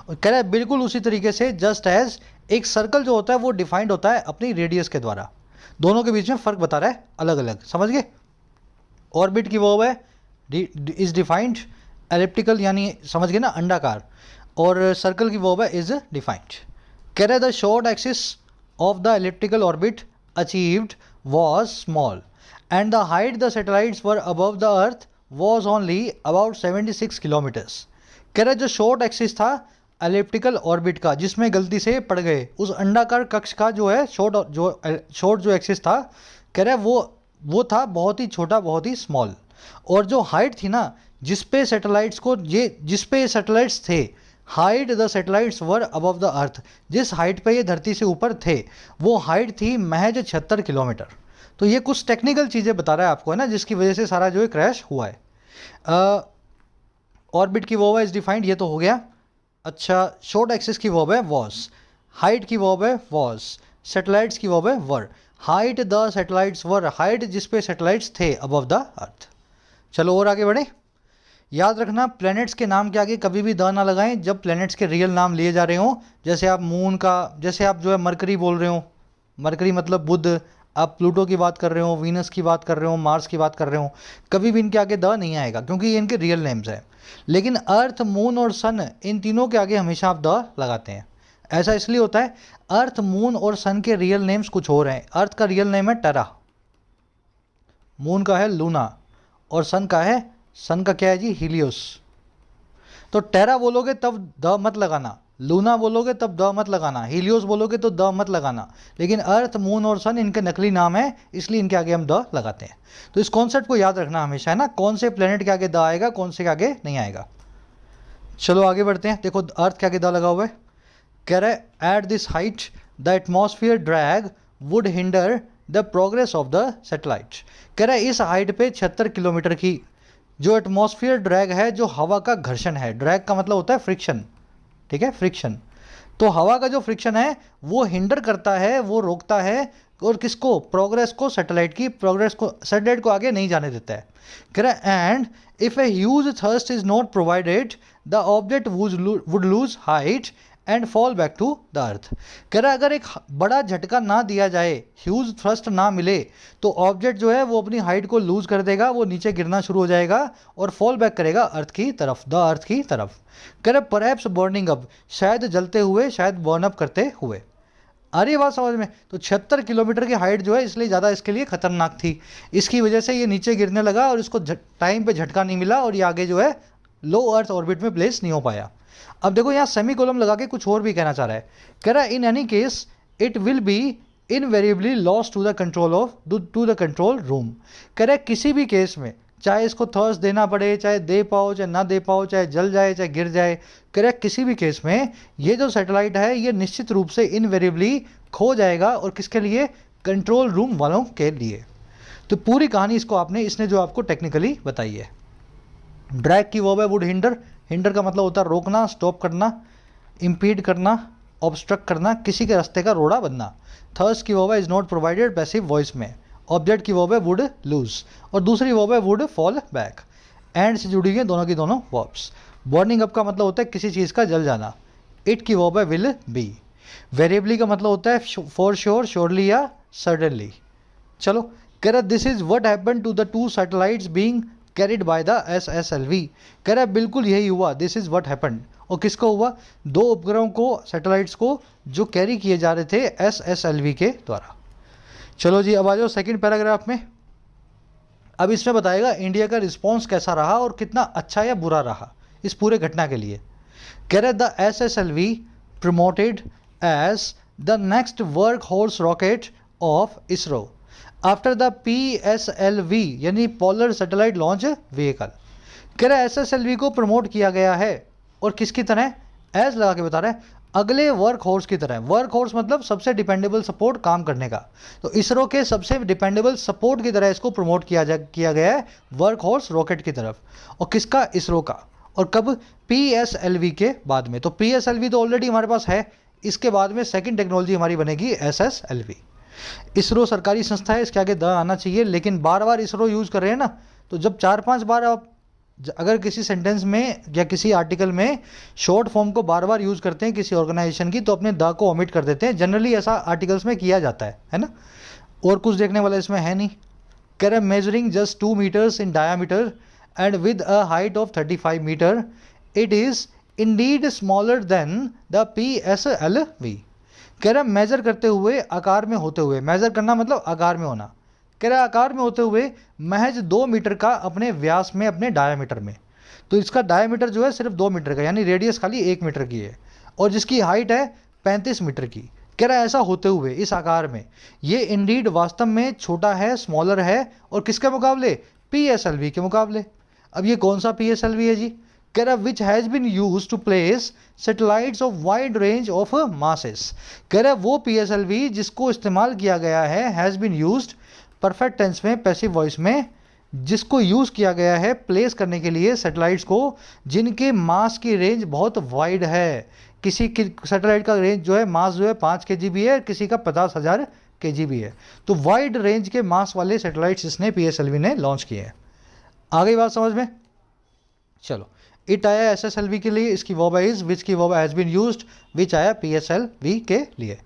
कह रहा है बिल्कुल उसी तरीके से जस्ट एज एक सर्कल जो होता है वो डिफाइंड होता है अपनी रेडियस के द्वारा। दोनों के बीच में फ़र्क बता रहा है अलग अलग, समझ गए। ऑर्बिट की वर्ब है इज डिफाइंड, एलिप्टिकल यानी समझ गए ना अंडाकार, और सर्कल की वर्ब है इज डिफाइंड। कह रहा है the short axis of the elliptical orbit achieved was small and the height the satellites were above the earth was only about 76 kilometres. कह रहा है जो शॉर्ट एक्सिस था एलिप्टिकल ऑर्बिट का, जिसमें गलती से पड़ गए, उस अंडाकार कक्ष का जो है शॉर्ट जो एक्सिस था, कह रहा है वो था बहुत ही छोटा, बहुत ही स्मॉल। और जो हाइट थी ना जिस पे सैटेलाइट्स थे, height the satellites were above the earth, जिस हाइट पे ये धरती से ऊपर थे वो हाइट थी महज 76 किलोमीटर। तो ये कुछ टेक्निकल चीज़ें बता रहा है आपको, है ना, जिसकी वजह से सारा जो है क्रैश हुआ है। ऑर्बिट की वर्ब है इज डिफाइंड, ये तो हो गया। अच्छा शॉर्ट एक्सिस की वर्ब है वॉज, हाइट की वर्ब है वॉज, सैटेलाइट्स की वर्ब है were. Height the satellites were, height जिस पे सैटेलाइट्स थे अबव द अर्थ। चलो और आगे बढ़े। याद रखना प्लैनेट्स के नाम के आगे कभी भी द ना लगाएं जब प्लैनेट्स के रियल नाम लिए जा रहे हों। जैसे आप मून का, जैसे आप जो है मरकरी बोल रहे हो, मरकरी मतलब बुध, आप प्लूटो की बात कर रहे हो, वीनस की बात कर रहे हो, मार्स की बात कर रहे हो, कभी भी इनके आगे द नहीं आएगा क्योंकि ये इनके रियल नेम्स हैं। लेकिन अर्थ, मून और सन, इन तीनों के आगे हमेशा आप द लगाते हैं। ऐसा इसलिए होता है, अर्थ, मून और सन के रियल नेम्स कुछ और हैं। अर्थ का रियल नेम है टेरा, मून का है लूना, और सन का क्या है जी, हीलियोस। तो टेरा बोलोगे तब द मत लगाना, लूना बोलोगे तब द मत लगाना, हीलियोस बोलोगे तो द मत लगाना। लेकिन अर्थ, मून और सन इनके नकली नाम है, इसलिए इनके आगे हम द लगाते हैं। तो इस कॉन्सेप्ट को याद रखना हमेशा, है ना, कौन से प्लेनेट के आगे द आएगा, कौन से के आगे नहीं आएगा। चलो आगे बढ़ते हैं। देखो अर्थ के आगे द लगा हुआ है, कह रहा है at this height the atmosphere drag would hinder the progress of the satellite. कह रहा है इस हाइट पे 76 किलोमीटर की जो एटमॉस्फेयर ड्रैग है, जो हवा का घर्षण है, ड्रैग का मतलब होता है फ्रिक्शन, ठीक है, फ्रिक्शन। तो हवा का जो फ्रिक्शन है वो हिंडर करता है, वो रोकता है, और किसको, प्रोग्रेस को, सैटेलाइट की प्रोग्रेस को, सैटेलाइट को आगे नहीं जाने देता है। कह रहा है and if a huge thrust is not provided the object would lose height and fall back to the earth. कह रहा है अगर एक बड़ा झटका ना दिया जाए, ह्यूज थ्रस्ट ना मिले, तो ऑब्जेक्ट जो है वो अपनी हाइट को लूज कर देगा, वो नीचे गिरना शुरू हो जाएगा और फॉल बैक करेगा अर्थ की तरफ, द अर्थ की तरफ। कह रहे परहैप्स बर्निंग अप, शायद जलते हुए, शायद बर्न अप करते हुए। आ रही है बात समझ में? तो 76 किलोमीटर की हाइट जो है इसलिए ज़्यादा इसके लिए खतरनाक थी, इसकी वजह से ये नीचे गिरने लगा और इसको टाइम पे झटका नहीं मिला और ये आगे जो है लो अर्थ ऑर्बिट में प्लेस नहीं हो पाया। अब देखो यहाँ सेमी कोलम लगा के कुछ और भी कहना चाह रहा है। कह रहा है in any case it will be invariably lost to the control room. कह रहा है किसी भी केस में, चाहे इसको थर्स्ट देना पड़े, चाहे दे पाओ चाहे ना दे पाओ, चाहे जल जाए चाहे गिर जाए, कह रहा है किसी भी केस में ये जो सैटेलाइट है ये निश्चित रूप से इनवेरिएबली खो जाएगा, और किसके लिए, कंट्रोल रूम वालों के लिए। तो पूरी कहानी इसने जो आपको टेक्निकली बताई है। ड्रैग की वर्ब है वुड हिंडर, हिंडर का मतलब होता है रोकना, स्टॉप करना, इम्पीड करना, ऑब्स्ट्रक्ट करना, किसी के रास्ते का रोड़ा बनना। थर्स्ट की वर्ब है is not provided passive voice में। ऑब्जेक्ट की वर्ब है वुड लूज, और दूसरी वर्ब है वुड फॉल बैक। एंड से जुड़ी हुई दोनों की दोनों वर्ब्स। बर्निंग अप का मतलब होता है किसी चीज़ का जल जाना। इट की वर्ब है विल बी। वेरिएबली का मतलब होता है फॉर श्योर, श्योरली या सडनली। चलो कह रहा this is what happened to the two satellites being carried by the SSLV। कह रहा है बिल्कुल यही हुआ, दिस इज व्हाट हैपेंड। और किसको हुआ, दो उपग्रहों को, सैटेलाइट्स को, जो कैरी किए जा रहे थे SSLV के द्वारा। चलो जी अब आ जाओ सेकेंड पैराग्राफ में। अब इसमें बताएगा इंडिया का रिस्पॉन्स कैसा रहा और कितना अच्छा या बुरा रहा इस पूरे घटना के लिए। कह रहे the SSLV promoted as the next workhorse rocket of ISRO after the PSLV यानी पोलर सैटेलाइट लॉन्च व्हीकल। कह रहे SSLV को प्रमोट किया गया है, और किसकी तरह, एज लगा के बता रहे हैं, अगले वर्क हॉर्स की तरह। वर्क हॉर्स मतलब सबसे डिपेंडेबल सपोर्ट काम करने का। तो इसरो के सबसे डिपेंडेबल सपोर्ट की तरह इसको प्रमोट किया गया है वर्क हॉर्स रॉकेट की तरफ। और किसका, इसरो का। और कब, PSLV के बाद में। तो PSLV तो ऑलरेडी हमारे पास है, इसके बाद में सेकेंड टेक्नोलॉजी हमारी बनेगी SSLV। इसरो सरकारी संस्था है, इसके आगे द आना चाहिए, लेकिन बार बार इसरो यूज़ कर रहे हैं ना, तो जब 4-5 बार आप अगर किसी सेंटेंस में या किसी आर्टिकल में शॉर्ट फॉर्म को बार बार यूज़ करते हैं किसी ऑर्गेनाइजेशन की, तो अपने द को ओमिट कर देते हैं। जनरली ऐसा आर्टिकल्स में किया जाता है ना। और कुछ देखने वाला इसमें है नहीं। कह रहे measuring just 2 metres in diameter and with a height of 35 metre, it is indeed smaller than the PSLV। कह रहा मेजर करते हुए, आकार में होते हुए, मेजर करना मतलब आकार में होना। कह रहा आकार में होते हुए महज 2 मीटर का अपने व्यास में, अपने डायामीटर में। तो इसका डायामीटर जो है सिर्फ 2 मीटर का, यानी रेडियस खाली 1 मीटर की है, और जिसकी हाइट है 35 मीटर की। कह रहा ऐसा होते हुए इस आकार में ये इंडीड वास्तव में छोटा है, स्मॉलर है, और किसके मुकाबले, PSLV के मुकाबले। अब ये कौन सा PSLV है जी? कह रहा which has been used to place satellites of wide range of masses. कह रहा वो PSLV जिसको इस्तेमाल किया गया है, has been used perfect tense में, पैसिव वॉइस में, जिसको यूज़ किया गया है प्लेस करने के लिए सैटेलाइट्स को जिनके मास की रेंज बहुत वाइड है। किसी की सैटेलाइट का रेंज जो है, मास जो है 5 kg भी है, किसी का 50,000 kg भी है। तो वाइड रेंज के मास वाले सैटेलाइट्स इसने PSLV ने लॉन्च किए हैं। आ गई बात समझ में? चलो इट आया SSLV के लिए, इसकी वर्ब इज, विच की वर्ब हैज़ बीन यूज्ड, विच आया PSLV के लिए।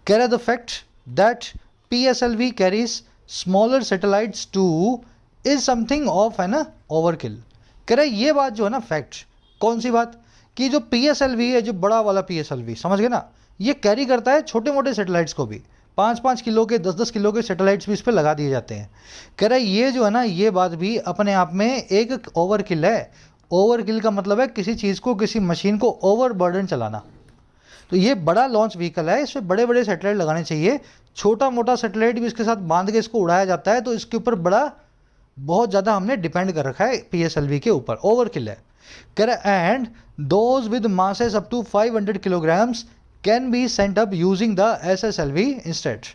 कह रहा the fact that PSLV carries smaller satellites two is something of है ना ओवरकिल। कह रहा ये बात जो है ना, फैक्ट, कौन सी बात? कि जो PSLV है, जो बड़ा वाला PSLV, समझ गए ना, ये कैरी करता है छोटे मोटे सैटेलाइट्स को भी। 5-5 किलो के, 10-10 किलो के सैटेलाइट्स भी इस पर लगा दिए जाते हैं। कह रहा है ये जो है ना, ये बात भी अपने आप में एक ओवरकिल है। ओवरकिल का मतलब है किसी चीज़ को, किसी मशीन को ओवरबर्डन चलाना। तो ये बड़ा लॉन्च व्हीकल है, इसमें बड़े बड़े सैटेलाइट लगाने चाहिए। छोटा मोटा सैटेलाइट भी इसके साथ बांध के इसको उड़ाया जाता है, तो इसके ऊपर बड़ा बहुत ज़्यादा हमने डिपेंड कर रखा है PSLV के ऊपर। ओवरकिल है। कह रहा है and those with masses up to 500 kilograms can be sent up using the SSLV instead.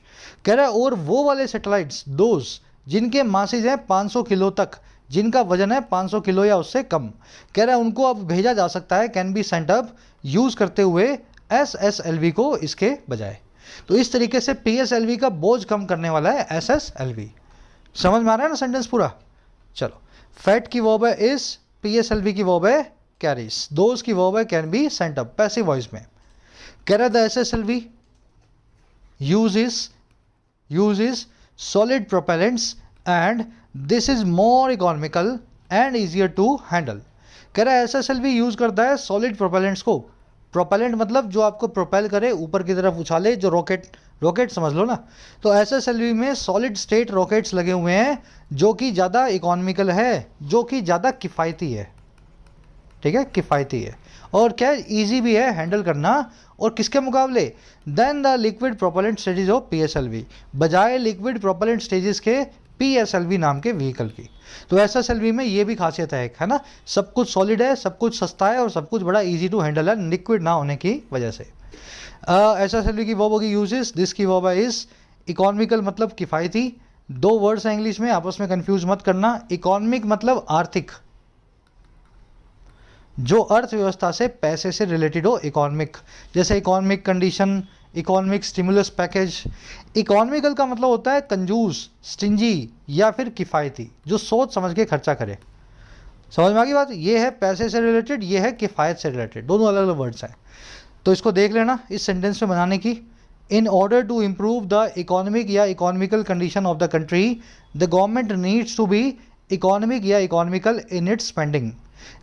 कह रहा है और वो वाले सैटेलाइट्स, दोज जिनके मासेज हैं 500 किलो तक, जिनका वजन है 500 किलो या उससे कम, कह रहा है उनको अब भेजा जा सकता है, can be sent up, use करते हुए SSLV को इसके बजाय। तो इस तरीके से PSLV का बोझ कम करने वाला है SSLV। समझ में आ रहा है ना सेंटेंस पूरा? चलो, फैट की वर्ब है इज, PSLV की वर्ब है कैरीज, दोज की वर्ब है can be sent up, passive voice में। कह रहा है the SSLV uses solid propellants and this is more economical and easier to handle। कह रहा है SSLV यूज करता है सॉलिड प्रोपेलेंट्स को। प्रोपेलेंट मतलब जो आपको प्रोपेल करे, ऊपर की तरफ उछाले, जो रॉकेट समझ लो ना। तो SSLV में सॉलिड स्टेट रॉकेट्स लगे हुए हैं, जो कि ज़्यादा इकोनॉमिकल है, जो कि ज़्यादा किफ़ायती है। ठीक है, किफ़ायती है और क्या इजी भी है हैंडल करना। और किसके मुकाबले? Than the liquid propellant stages of PSLV, बजाय लिक्विड प्रोपेलेंट स्टेजेस के PSLV नाम के व्हीकल की। तो SSLV में ये भी खासियत है ना, सब कुछ सॉलिड है, सब कुछ सस्ता है और सब कुछ बड़ा इजी टू हैंडल है, लिक्विड ना होने की वजह से। SSLV की वर्ब होगी यूजेस, दिस की वर्ब है इज। इकोनॉमिकल मतलब किफ़ायती। दो वर्ड्स हैं इंग्लिश में, आपस में कंफ्यूज मत करना। इकोनॉमिक मतलब आर्थिक, जो अर्थव्यवस्था से, पैसे से रिलेटेड हो, इकोनॉमिक, जैसे economic condition, economic stimulus package. Economical का मतलब होता है कंजूस, स्टिंजी या फिर किफ़ायती, जो सोच समझ के खर्चा करे। समझ में आ गई बात? ये है पैसे से रिलेटेड, ये है किफ़ायत से रिलेटेड, दोनों अलग अलग वर्ड्स हैं। तो इसको देख लेना इस सेंटेंस में बनाने की। In order to improve the economic या economical condition of the country, the government needs to be economic या economical in its spending.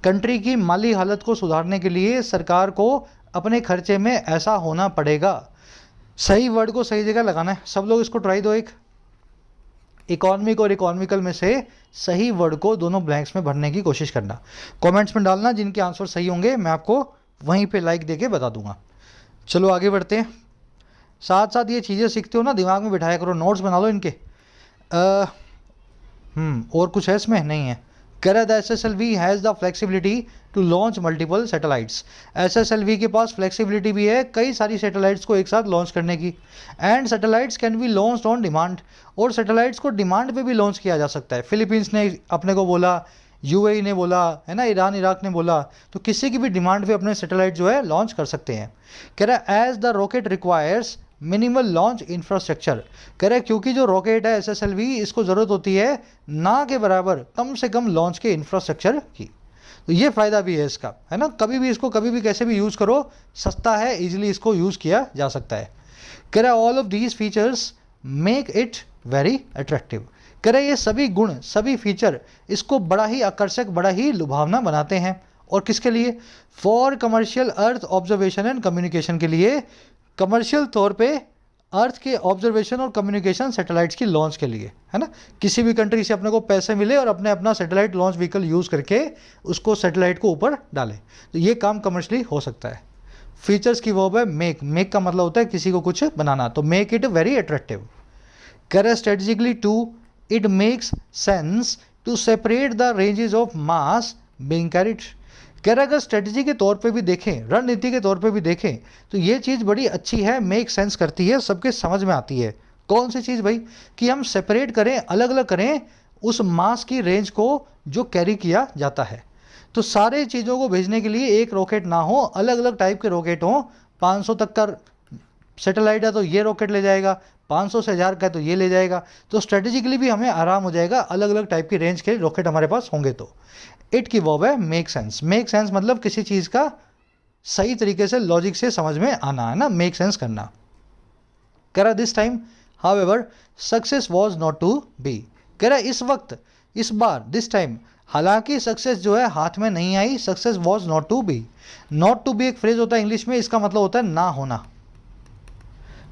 Country की माली हालत को सुधारने के लिए सरकार को अपने खर्चे में ऐसा होना पड़ेगा। सही वर्ड को सही जगह लगाना है। सब लोग इसको ट्राई दो। एक इकोनॉमिक और इकोनॉमिकल में से सही वर्ड को दोनों ब्लैंक्स में भरने की कोशिश करना। कमेंट्स में डालना, जिनके आंसर सही होंगे मैं आपको वहीं पे लाइक देके बता दूंगा। चलो आगे बढ़ते हैं। साथ साथ ये चीज़ें सीखते हो ना, दिमाग में बिठाया करो, नोट्स बना लो इनके। और कुछ है इसमें? नहीं है। कह रहा है SSLV has the flexibility to launch multiple satellites. SSLV के पास फ्लेक्सिबिलिटी भी है कई सारी सैटेलाइट्स को एक साथ लॉन्च करने की। And satellites can be launched on demand, और सैटेलाइट्स को डिमांड पे भी लॉन्च किया जा सकता है। फिलीपींस ने अपने को बोला, UAE ने बोला, है ना, ईरान इराक ने बोला, तो किसी की भी डिमांड पे अपने सैटेलाइट जो है लॉन्च कर सकते हैं। कह रहा है as the rocket requires minimal launch infrastructure. कह रहे हैं क्योंकि जो रॉकेट है SSLV, इसको ज़रूरत होती है ना के बराबर कम से कम लॉन्च के इंफ्रास्ट्रक्चर की। तो ये फ़ायदा भी है इसका, है ना। कभी भी इसको कभी भी कैसे भी यूज़ करो, सस्ता है, इजीली इसको यूज़ किया जा सकता है। कह रहा है all of these features make it very attractive. कह रहे हैं ये सभी गुण, सभी फीचर इसको बड़ा ही आकर्षक, बड़ा ही लुभावना बनाते हैं। और किसके लिए? For commercial earth observation and communication के लिए, कमर्शियल तौर पे अर्थ के ऑब्जर्वेशन और कम्युनिकेशन सैटेलाइट्स की लॉन्च के लिए, है ना। किसी भी कंट्री से अपने को पैसे मिले और अपने अपना सैटेलाइट लॉन्च व्हीकल यूज़ करके उसको सैटेलाइट को ऊपर डाले, तो ये काम कमर्शियली हो सकता है। फीचर्स की वर्ब है मेक। मेक का मतलब होता है किसी को कुछ बनाना, तो मेक इट वेरी अट्रैक्टिव। करें strategically to, it makes sense to separate the ranges of mass being carried. कह रहा है अगर स्ट्रेटजी के तौर पे भी देखें, रणनीति के तौर पे भी देखें, तो ये चीज़ बड़ी अच्छी है, मेक सेंस करती है, सबके समझ में आती है। कौन सी चीज़ भाई? कि हम सेपरेट करें, अलग अलग करें उस मास की रेंज को जो कैरी किया जाता है। तो सारे चीज़ों को भेजने के लिए एक रॉकेट ना हो, अलग अलग टाइप के रॉकेट हों। 500 तक का सैटेलाइट है तो ये रॉकेट ले जाएगा, 500 से 1000 का है तो ये ले जाएगा। तो स्ट्रेटेजिकली भी हमें आराम हो जाएगा, अलग अलग टाइप की रेंज के रॉकेट हमारे पास होंगे। तो इट की वर्ब है मेक सेंस। मेक सेंस मतलब किसी चीज़ का सही तरीके से लॉजिक से समझ में आना, है ना, मेक सेंस करना। कह रहा this time however success was not to be. कह रहा इस वक्त, इस बार, दिस टाइम हालांकि सक्सेस जो है हाथ में नहीं आई, success was not to be. Not to be एक फ्रेज होता है इंग्लिश में, इसका मतलब होता है ना होना।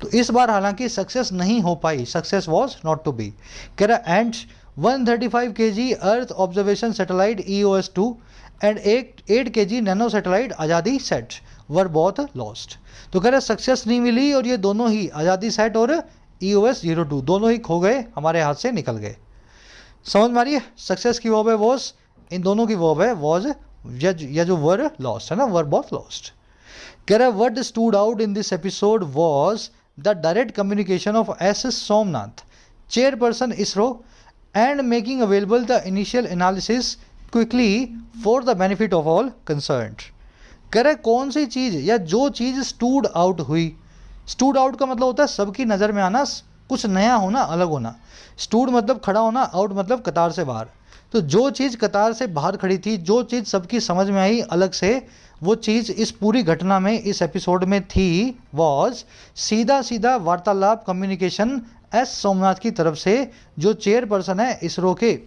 तो इस बार हालांकि सक्सेस नहीं हो पाई, success was not to be. कह रहा and 135 kg earth observation satellite EOS-2 and 8 kg nano satellite Azaadi sat were both lost. तो कह रहा सक्सेस नहीं मिली और ये दोनों ही आज़ादी सेट और EOS-02 दोनों ही खो गए, हमारे हाथ से निकल गए। समझ में आ रही है? सक्सेस की वर्ब है वॉज, इन दोनों की वर्ब है वॉज, या जो वर लॉस्ट है ना, वर बोथ लॉस्ट। कह रहा है what stood out in this episode was the direct communication of SS Somnath, chairperson ISRO, and making available the initial analysis quickly for the benefit of all concerned. कह रहे कौन सी चीज़ या जो चीज़ स्टूड आउट हुई। स्टूड आउट का मतलब होता है सबकी नज़र में आना, कुछ नया होना, अलग होना। स्टूड मतलब खड़ा होना, आउट मतलब कतार से बाहर। तो जो चीज़ कतार से बाहर खड़ी थी, जो चीज़ सबकी समझ में आई अलग से, वो चीज़ इस पूरी घटना में, इस एपिसोड में थी वॉज सीधा सीधा वार्तालाप, कम्युनिकेशन S सोमनाथ की तरफ से, जो चेयरपर्सन है इसरो के।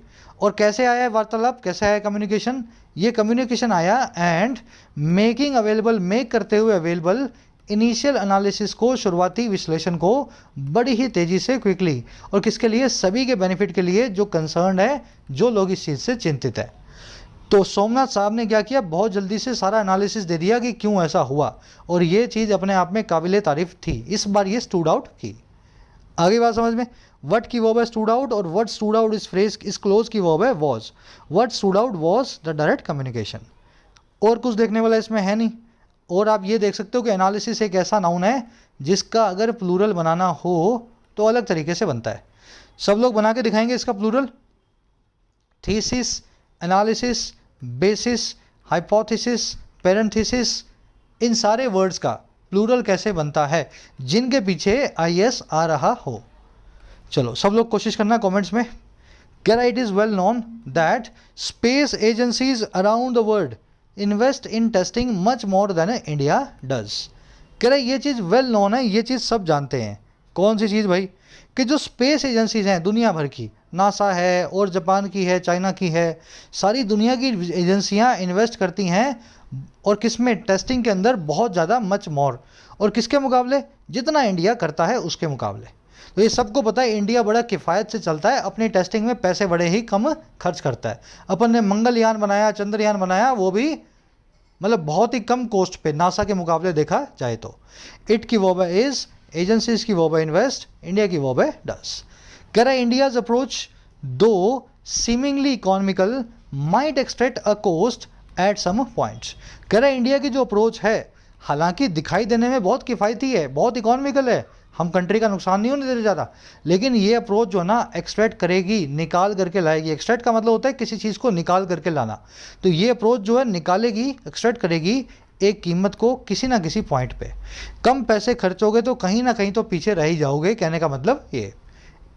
और कैसे आया है वार्तालाप, कैसे आया कम्युनिकेशन? ये कम्युनिकेशन आया एंड मेकिंग अवेलेबल, मेक करते हुए अवेलेबल इनिशियल एनालिसिस को, शुरुआती विश्लेषण को बड़ी ही तेज़ी से, क्विकली, और किसके लिए? सभी के बेनिफिट के लिए, जो कंसर्न है, जो लोग इस चीज़ से चिंतित है। तो सोमनाथ साहब ने क्या किया, बहुत जल्दी से सारा एनालिसिस दे दिया कि क्यों ऐसा हुआ, और ये चीज़ अपने आप में काबिले तारीफ थी। इस बार ये स्टूड आउट की। आगे बात समझ में? वट की वर्ब है स्टूड आउट, और वट स्टूड आउट इस फ्रेज, इस क्लोज की वर्ब है was. What stood out was the direct communication. और कुछ देखने वाला इसमें है नहीं। और आप ये देख सकते हो कि एनालिसिस एक ऐसा नाउन है जिसका अगर प्लूरल बनाना हो तो अलग तरीके से बनता है। सब लोग बना के दिखाएंगे इसका plural. Thesis, analysis, basis, hypothesis, parenthesis, इन सारे वर्ड्स का प्लूरल कैसे बनता है जिनके पीछे IS आ रहा हो। चलो सब लोग कोशिश करना कमेंट्स में। कह रहा it is well known that space agencies around the world invest in testing much more than India does. कह रहा ये चीज़ वेल नोन है, ये चीज़ सब जानते हैं। कौन सी चीज़ भाई? कि जो स्पेस एजेंसीज हैं दुनिया भर की, नासा है और जापान की है, चाइना की है, सारी दुनिया की एजेंसियां इन्वेस्ट करती हैं, और किसमें? टेस्टिंग के अंदर बहुत ज़्यादा, मच मोर। और किसके मुकाबले? जितना इंडिया करता है उसके मुकाबले। तो ये सबको पता है इंडिया बड़ा किफ़ायत से चलता है, अपनी टेस्टिंग में पैसे बड़े ही कम खर्च करता है। अपन ने मंगलयान बनाया, चंद्रयान बनाया, वो भी मतलब बहुत ही कम कॉस्ट पे नासा के मुकाबले देखा जाए तो। इट की वर्ब है इज, एजेंसीज की वर्ब है इन्वेस्ट, इंडिया की वर्ब है डज। कह रहा है India's approach though seemingly economical might extract a cost at some points. कह रहा है इंडिया की जो अप्रोच है हालांकि दिखाई देने में बहुत किफ़ायती है, बहुत इकोनॉमिकल है, हम कंट्री का नुकसान नहीं होने देते ज़्यादा, लेकिन ये अप्रोच जो है ना एक्सट्रैक्ट करेगी, निकाल करके लाएगी। एक्सट्रैक्ट का मतलब होता है किसी चीज़ को निकाल करके लाना। तो ये अप्रोच जो है निकालेगी, एक्सट्रैक्ट करेगी एक कीमत को किसी ना किसी पॉइंट पे। कम पैसे खर्चोगे तो कहीं ना कहीं तो पीछे रह ही जाओगे, कहने का मतलब ये।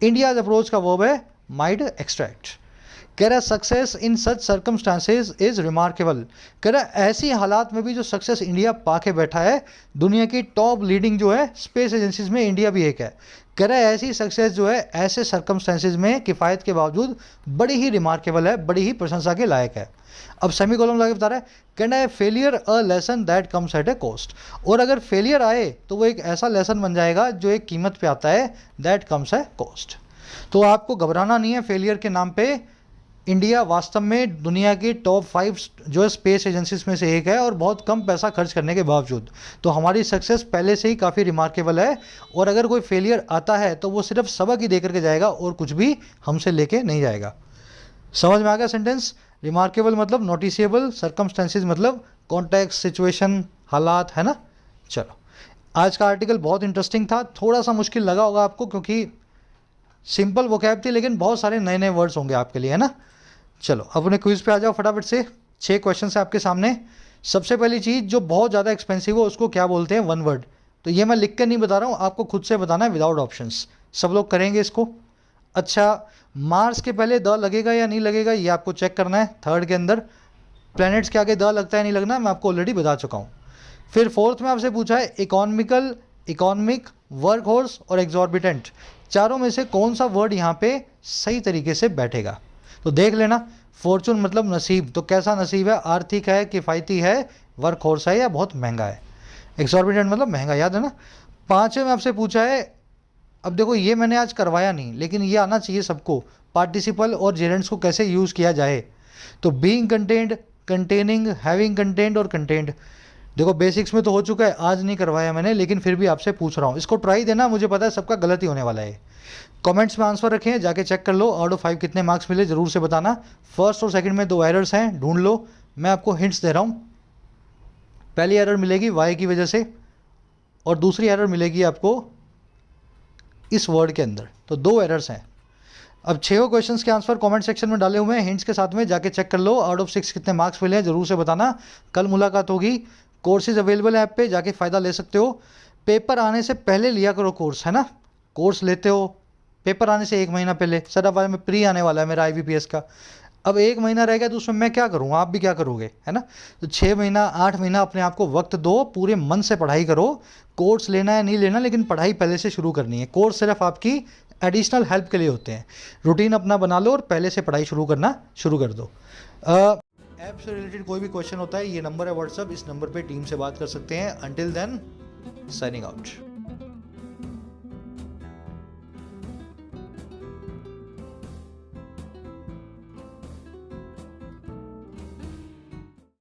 इंडियाज अप्रोच का वर्ब है माइट एक्सट्रैक्ट। कह रहा है success in such circumstances is remarkable. कह रहा है ऐसी हालात में भी जो सक्सेस इंडिया पाके बैठा है, दुनिया की टॉप लीडिंग जो है स्पेस एजेंसीज में इंडिया भी एक है। कह रहा है ऐसी सक्सेस जो है ऐसे सर्कमस्टांसेस में किफ़ायत के बावजूद बड़ी ही रिमार्केबल है, बड़ी ही प्रशंसा के लायक है। अब सेमी कॉलम लगा के बता रहा है, कहना है failure a lesson that comes at A cost. और अगर फेलियर आए तो वो एक ऐसा लेसन बन जाएगा जो एक कीमत पे आता है, दैट कम्स ए कॉस्ट। तो आपको घबराना नहीं है फेलियर के नाम पे। इंडिया वास्तव में दुनिया की टॉप 5 जो है स्पेस एजेंसीज में से एक है, और बहुत कम पैसा खर्च करने के बावजूद तो हमारी सक्सेस पहले से ही काफ़ी रिमार्केबल है। और अगर कोई फेलियर आता है तो वो सिर्फ सबक ही दे करके जाएगा और कुछ भी हमसे लेके नहीं जाएगा। समझ में आ गया सेंटेंस? रिमार्केबल मतलब नोटिसेबल, सर्कमस्टेंसेज मतलब कॉन्टेक्स्ट, सिचुएशन, हालात, है ना। चलो आज का आर्टिकल बहुत इंटरेस्टिंग था, थोड़ा सा मुश्किल लगा होगा आपको क्योंकि सिंपल वोकैब थी, लेकिन बहुत सारे नए नए वर्ड्स होंगे आपके लिए, है ना। चलो अपने क्विज पे आ जाओ फटाफट से। 6 क्वेश्चन है आपके सामने। सबसे पहली चीज़ जो बहुत ज़्यादा एक्सपेंसिव हो उसको क्या बोलते हैं? 1 वर्ड। तो ये मैं लिख कर नहीं बता रहा हूँ, आपको खुद से बताना है विदाउट ऑप्शंस। सब लोग करेंगे इसको। अच्छा, मार्स के पहले द लगेगा या नहीं लगेगा ये आपको चेक करना है। 3rd के अंदर प्लैनेट्स के आगे द लगता है नहीं लगना, मैं आपको ऑलरेडी बता चुका हूँ। फिर 4th में आपसे पूछा है इकोनॉमिकल, इकोनॉमिक, वर्क हॉर्स और एग्जॉर्बिटेंट, चारों में से कौन सा वर्ड यहाँ पे सही तरीके से बैठेगा। तो देख लेना फॉर्चून मतलब नसीब, तो कैसा नसीब है, आर्थिक है, किफ़ायती है, वर्क हॉर्स है या बहुत महंगा है। एक्सॉर्बिटेंट मतलब महंगा, याद है ना। पाँचवें में आपसे पूछा है, अब देखो ये मैंने आज करवाया नहीं लेकिन ये आना चाहिए सबको, पार्टिसिपल और जेरेंट्स को कैसे यूज़ किया जाए। तो being content, containing, having content और कंटेंट। देखो बेसिक्स में तो हो चुका है, आज नहीं करवाया मैंने, लेकिन फिर भी आपसे पूछ रहा हूँ, इसको ट्राई देना, मुझे पता है सबका गलत ही होने वाला है। कमेंट्स में आंसर रखें, जाके चेक कर लो, आउट ऑफ 5 कितने मार्क्स मिले ज़रूर से बताना। फर्स्ट और सेकंड में 2 एरर्स हैं, ढूंढ लो। मैं आपको हिंट्स दे रहा हूँ। पहली एरर मिलेगी वाई की वजह से, और दूसरी एरर मिलेगी आपको इस वर्ड के अंदर। तो 2 एरर्स हैं। अब 6 क्वेश्चंस के आंसर कमेंट सेक्शन में डाले हुए हैं हिंट्स के साथ में, जाके चेक कर लो। आउट ऑफ 6 कितने मार्क्स मिले हैं ज़रूर से बताना। कल मुलाकात होगी। कोर्सेज अवेलेबल है ऐप पे, जाके फ़ायदा ले सकते हो। पेपर आने से पहले लिया करो कोर्स, है ना। कोर्स लेते हो पेपर आने से 1 महीना पहले। सर अब में प्री आने वाला है मेरा IBPS का, अब 1 महीना रह गया तो उसमें मैं क्या करूँ, आप भी क्या करोगे, है ना। तो 6 महीना 8 महीना अपने आप को वक्त दो, पूरे मन से पढ़ाई करो। कोर्स लेना है नहीं लेना, लेकिन पढ़ाई पहले से शुरू करनी है। कोर्स सिर्फ आपकी एडिशनल हेल्प के लिए होते हैं। रूटीन अपना बना लो और पहले से पढ़ाई शुरू करना शुरू कर दो। ऐप से रिलेटेड कोई भी क्वेश्चन होता है, ये नंबर है व्हाट्सअप, इस नंबर पे टीम से बात कर सकते हैं। Until then, signing out.